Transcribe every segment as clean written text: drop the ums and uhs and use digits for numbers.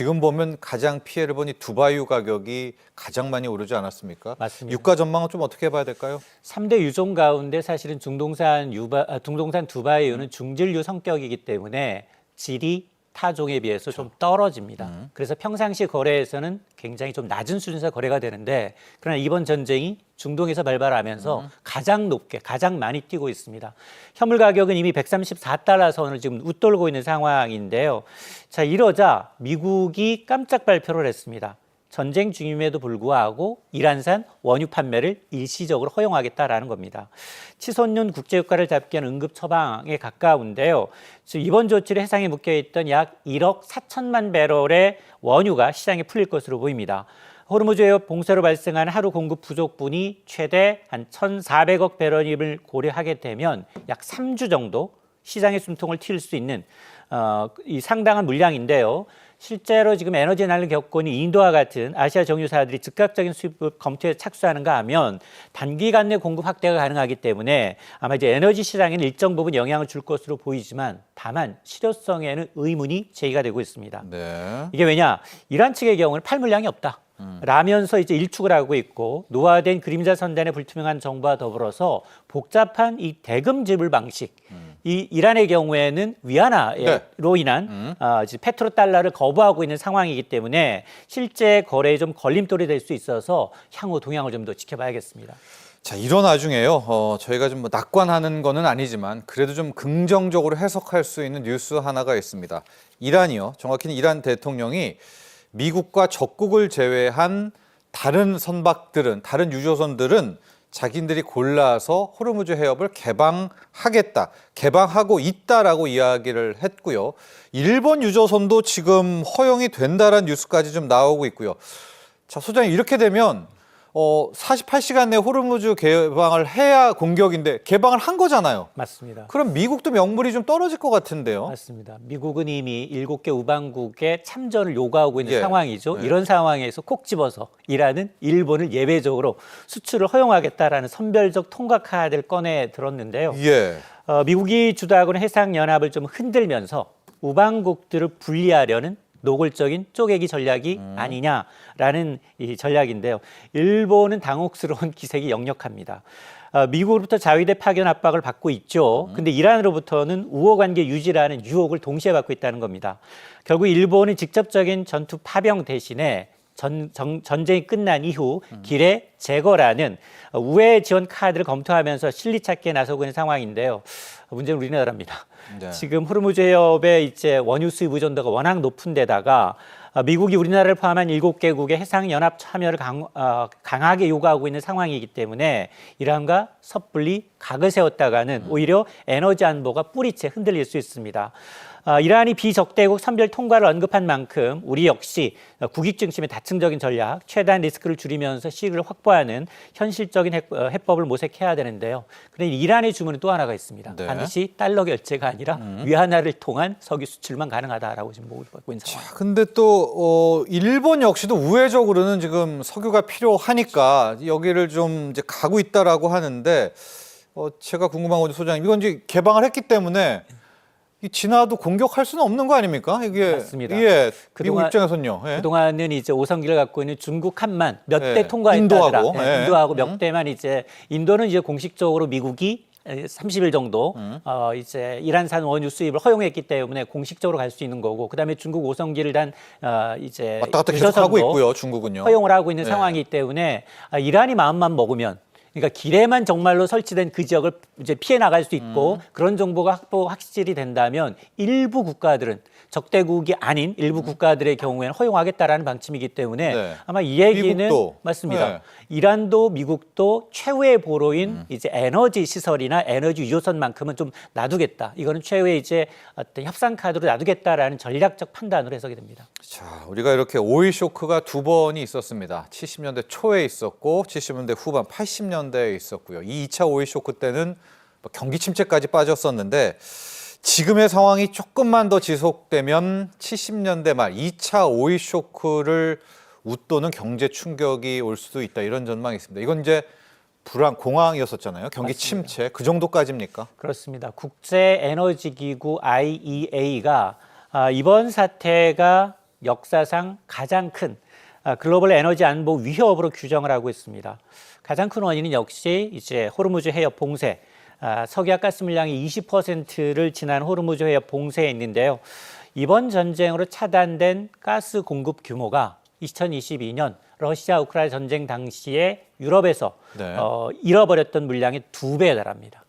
지금 보면 가장 피해를 보니 두바이유 가격이 가장 많이 오르지 않았습니까? 맞습니다. 유가 전망은 좀 어떻게 봐야 될까요? 3대 유종 가운데 사실은 중동산 두바이유는 중질유 성격이기 때문에 질이 타종에 비해서 좀 떨어집니다. 그래서 평상시 거래에서는 굉장히 좀 낮은 수준에서 거래가 되는데, 그러나 이번 전쟁이 중동에서 발발하면서 가장 높게, 가장 많이 뛰고 있습니다. 현물 가격은 이미 134달러 선을 지금 웃돌고 있는 상황인데요. 자, 이러자 미국이 깜짝 발표를 했습니다. 전쟁 중임에도 불구하고 이란산 원유 판매를 일시적으로 허용하겠다라는 겁니다. 치솟는 국제유가를 잡기 위한 응급 처방에 가까운데요. 이번 조치를 해상에 묶여있던 약 1억 4천만 배럴의 원유가 시장에 풀릴 것으로 보입니다. 호르무즈 해협 봉쇄로 발생한 하루 공급 부족분이 최대 한 1,400억 배럴임을 고려하게 되면 약 3주 정도 시장의 숨통을 트일 수 있는 이 상당한 물량인데요. 실제로 지금 에너지 난을 겪고 있는 인도와 같은 아시아 정유사들이 즉각적인 수입 검토에 착수하는가 하면 단기간 내 공급 확대가 가능하기 때문에 아마 이제 에너지 시장에는 일정 부분 영향을 줄 것으로 보이지만, 다만 실효성에는 의문이 제기가 되고 있습니다. 네. 이게 왜냐? 이란 측의 경우는 팔 물량이 없다 라면서 이제 일축을 하고 있고, 노화된 그림자 선단의 불투명한 정보와 더불어서 복잡한 이 대금 지불 방식, 이 이란의 경우에는 위안화로 인한 페트로 달러를 거부하고 있는 상황이기 때문에 실제 거래에 좀 걸림돌이 될 수 있어서 향후 동향을 좀 더 지켜봐야겠습니다. 자, 이런 와중에요. 저희가 좀 낙관하는 거는 아니지만 그래도 좀 긍정적으로 해석할 수 있는 뉴스 하나가 있습니다. 이란이요. 정확히는 이란 대통령이 미국과 적국을 제외한 다른 선박들은, 다른 유조선들은 자기들이 골라서 호르무즈 해협을 개방하고 있다라고 이야기를 했고요. 일본 유조선도 지금 허용이 된다라는 뉴스까지 좀 나오고 있고요. 자, 소장님, 이렇게 되면 48시간 내에 호르무즈 개방을 해야 공격인데 개방을 한 거잖아요. 맞습니다. 그럼 미국도 명분이 좀 떨어질 것 같은데요. 맞습니다. 미국은 이미 7개 우방국의 참전을 요구하고 있는 상황이죠. 네. 이런 상황에서 콕 집어서 이란은 일본을 예외적으로 수출을 허용하겠다라는 선별적 통과 카드를 꺼내 들었는데요. 예. 미국이 주도하고 있는 해상연합을 좀 흔들면서 우방국들을 분리하려는 노골적인 쪼개기 전략이 아니냐라는 이 전략인데요. 일본은 당혹스러운 기색이 역력합니다. 미국으로부터 자위대 파견 압박을 받고 있죠. 근데 이란으로부터는 우호 관계 유지라는 유혹을 동시에 받고 있다는 겁니다. 결국 일본은 직접적인 전투 파병 대신에 전쟁이 끝난 이후 기뢰 제거라는 우회 지원 카드를 검토하면서 실리 찾기에 나서고 있는 상황인데요. 문제는 우리나라입니다. 네. 지금 호르무즈 해협의 이제 원유 수입 의존도가 워낙 높은 데다가 미국이 우리나라를 포함한 7개국의 해상연합 참여를 강하게 요구하고 있는 상황이기 때문에 이란과 섣불리 각을 세웠다가는 오히려 에너지 안보가 뿌리채 흔들릴 수 있습니다. 이란이 비적대국 선별 통과를 언급한 만큼 우리 역시 국익 중심의 다층적인 전략, 최대한 리스크를 줄이면서 실익을 확보하는 현실적인 해법을 모색해야 되는데요. 그런데 이란의 주문은 또 하나가 있습니다. 네. 반드시 달러 결제가 아니라 위안화를 통한 석유 수출만 가능하다라고 지금 보고 있는 상황입니다. 근데 또 일본 역시도 우회적으로는 지금 석유가 필요하니까 여기를 좀 이제 가고 있다라고 하는데 제가 궁금한 건데, 소장님, 이건 이제 개방을 했기 때문에 이 진화도 공격할 수는 없는 거 아닙니까? 이게 맞습니다. 예, 미국 그동안, 입장에서는요. 예. 그동안은 이제 5성기를 갖고 있는 중국 한만 몇 대 예. 통과했다더라. 인도하고, 예. 인도하고 몇 대만 이제 인도는 이제 공식적으로 미국이 30일 정도 이제 이란산 원유 수입을 허용했기 때문에 공식적으로 갈 수 있는 거고, 그다음에 중국 5성기를 단 이제 왔다 갔다 계속 하고 있고요, 중국은요. 허용을 하고 있는 네. 상황이기 때문에 이란이 마음만 먹으면, 그러니까 기뢰만 정말로 설치된 그 지역을 이제 피해 나갈 수 있고 그런 정보가 확실히 된다면 일부 국가들은, 적대국이 아닌 일부 국가들의 경우에는 허용하겠다라는 방침이기 때문에 네. 아마 이 얘기는 미국도. 맞습니다. 네. 이란도 미국도 최후의 보루인 이제 에너지 시설이나 에너지 유조선만큼은 좀 놔두겠다. 이거는 최후의 이제 어떤 협상 카드로 놔두겠다라는 전략적 판단으로 해석이 됩니다. 자, 우리가 이렇게 오일 쇼크가 두 번이 있었습니다. 70년대 초에 있었고 70년대 후반 80년대에 있었고요. 이 2차 오일 쇼크 때는 경기 침체까지 빠졌었는데, 지금의 상황이 조금만 더 지속되면 70년대 말 2차 오일 쇼크를 웃도는 경제 충격이 올 수도 있다, 이런 전망이 있습니다. 이건 이제 공황이었었잖아요. 경기 맞습니다. 침체, 그 정도까지입니까? 그렇습니다. 국제에너지기구 IEA가 이번 사태가 역사상 가장 큰 글로벌 에너지 안보 위협으로 규정을 하고 있습니다. 가장 큰 원인은 역시 이제 호르무즈 해협 봉쇄, 석유와 가스 물량이 20%를 지난 호르무즈 해협 봉쇄에 있는데요. 이번 전쟁으로 차단된 가스 공급 규모가 2022년 러시아 우크라이나 전쟁 당시에 유럽에서 네. 잃어버렸던 물량의 2배에 달합니다.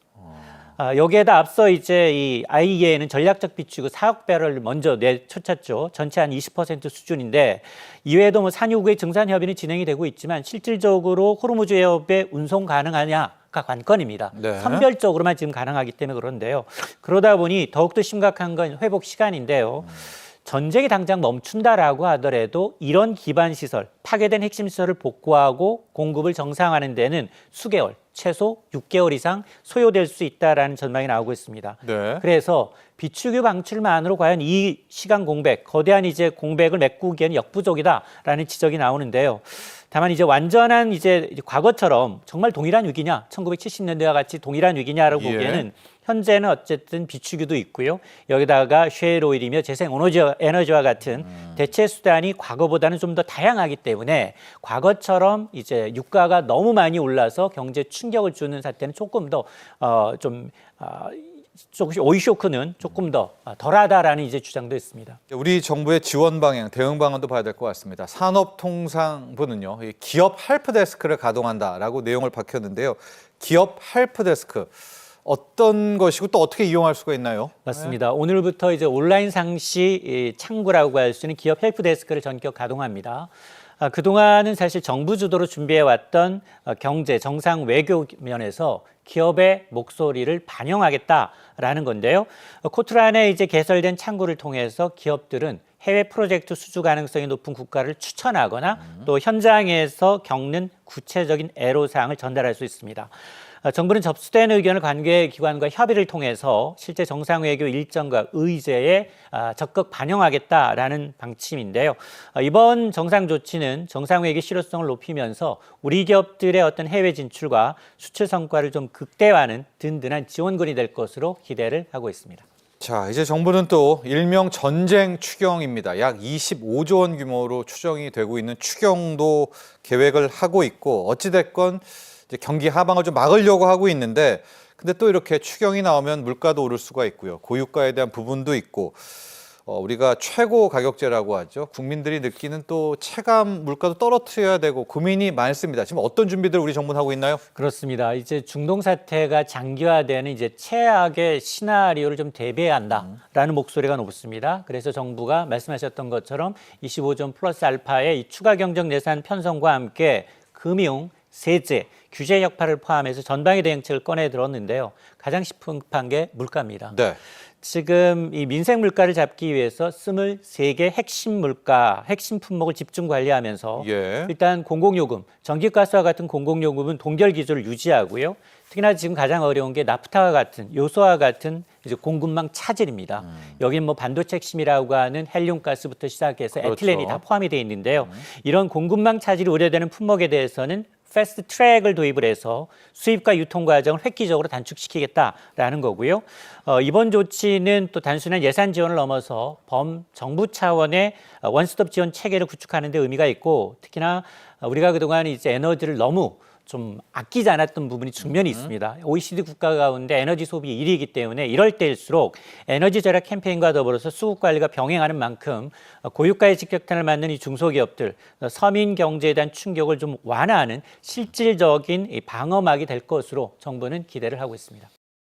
여기에다 앞서 이제 이 IEA는 전략적 비축 4억 배럴을 먼저 내쫓았죠. 전체 한 20% 수준인데 이외에도 뭐 산유국의 증산 협의는 진행이 되고 있지만 실질적으로 호르무즈 해협에 운송 가능하냐가 관건입니다. 네. 선별적으로만 지금 가능하기 때문에 그런데요. 그러다 보니 더욱더 심각한 건 회복 시간인데요. 전쟁이 당장 멈춘다라고 하더라도 이런 기반 시설, 파괴된 핵심 시설을 복구하고 공급을 정상화하는 데는 수개월, 최소 6개월 이상 소요될 수 있다라는 전망이 나오고 있습니다. 네. 그래서 비축유 방출만으로 과연 이 시간 공백, 거대한 이제 공백을 메꾸기에는 역부족이다라는 지적이 나오는데요. 다만 이제 완전한 이제 과거처럼 정말 동일한 위기냐, 1970년대와 같이 동일한 위기냐라고 예. 보기에는 현재는 어쨌든 비축유도 있고요. 여기다가 쉐일 오일이며 재생 에너지와 같은 대체 수단이 과거보다는 좀 더 다양하기 때문에 과거처럼 이제 유가가 너무 많이 올라서 경제 충격을 주는 사태는 조금 더 조금씩 오일 쇼크는 조금 더 덜하다라는 이제 주장도 있습니다. 우리 정부의 지원 방향, 대응 방안도 봐야 될 것 같습니다. 산업통상부는요, 이 기업 헬프데스크를 가동한다라고 내용을 밝혔는데요. 기업 헬프데스크 어떤 것이고 또 어떻게 이용할 수가 있나요? 맞습니다. 오늘부터 이제 온라인 상시 창구라고 할 수 있는 기업 헬프데스크를 전격 가동합니다. 그동안은 사실 정부 주도로 준비해왔던 경제, 정상 외교 면에서 기업의 목소리를 반영하겠다라는 건데요. 코트란에 이제 개설된 창구를 통해서 기업들은 해외 프로젝트 수주 가능성이 높은 국가를 추천하거나 또 현장에서 겪는 구체적인 애로사항을 전달할 수 있습니다. 정부는 접수된 의견을 관계기관과 협의를 통해서 실제 정상외교 일정과 의제에 적극 반영하겠다라는 방침인데요. 이번 정상 조치는 정상외교 실효성을 높이면서 우리 기업들의 어떤 해외 진출과 수출 성과를 좀 극대화하는 든든한 지원군이 될 것으로 기대를 하고 있습니다. 자, 이제 정부는 또 일명 전쟁 추경입니다. 약 25조 원 규모로 추정이 되고 있는 추경도 계획을 하고 있고 어찌됐건 이제 경기 하방을 좀 막으려고 하고 있는데 근데 또 이렇게 추경이 나오면 물가도 오를 수가 있고요. 고유가에 대한 부분도 있고 우리가 최고 가격제라고 하죠. 국민들이 느끼는 또 체감 물가도 떨어뜨려야 되고 고민이 많습니다. 지금 어떤 준비들 우리 정부는 하고 있나요? 그렇습니다. 이제 중동 사태가 장기화되는 이제 최악의 시나리오를 좀 대비해야 한다라는 목소리가 높습니다. 그래서 정부가 말씀하셨던 것처럼 25조 플러스 알파의 이 추가 경정 예산 편성과 함께 금융, 세제, 규제 혁파를 포함해서 전방위 대응책을 꺼내 들었는데요. 가장 급한 게 물가입니다. 네. 지금 이 민생 물가를 잡기 위해서 23개 핵심 물가, 핵심 품목을 집중 관리하면서 예. 일단 공공요금, 전기가스와 같은 공공요금은 동결 기조를 유지하고요. 특히나 지금 가장 어려운 게 나프타와 같은 요소와 같은 이제 공급망 차질입니다. 여긴 뭐 반도체 핵심이라고 하는 헬륨가스부터 시작해서 그렇죠. 에틸렌이 다 포함이 되어 있는데요. 이런 공급망 차질이 우려되는 품목에 대해서는 패스트 트랙을 도입을 해서 수입과 유통 과정을 획기적으로 단축시키겠다라는 거고요. 이번 조치는 또 단순한 예산 지원을 넘어서 정부 차원의 원스톱 지원 체계를 구축하는 데 의미가 있고 특히나 우리가 그동안 이제 에너지를 너무 좀 아끼지 않았던 부분이 측면이 있습니다. OECD 국가 가운데 에너지 소비 1위이기 때문에 이럴 때일수록 에너지 절약 캠페인과 더불어서 수급 관리가 병행하는 만큼 고유가의 직격탄을 맞는 이 중소기업들, 서민 경제에 대한 충격을 좀 완화하는 실질적인 방어막이 될 것으로 정부는 기대를 하고 있습니다.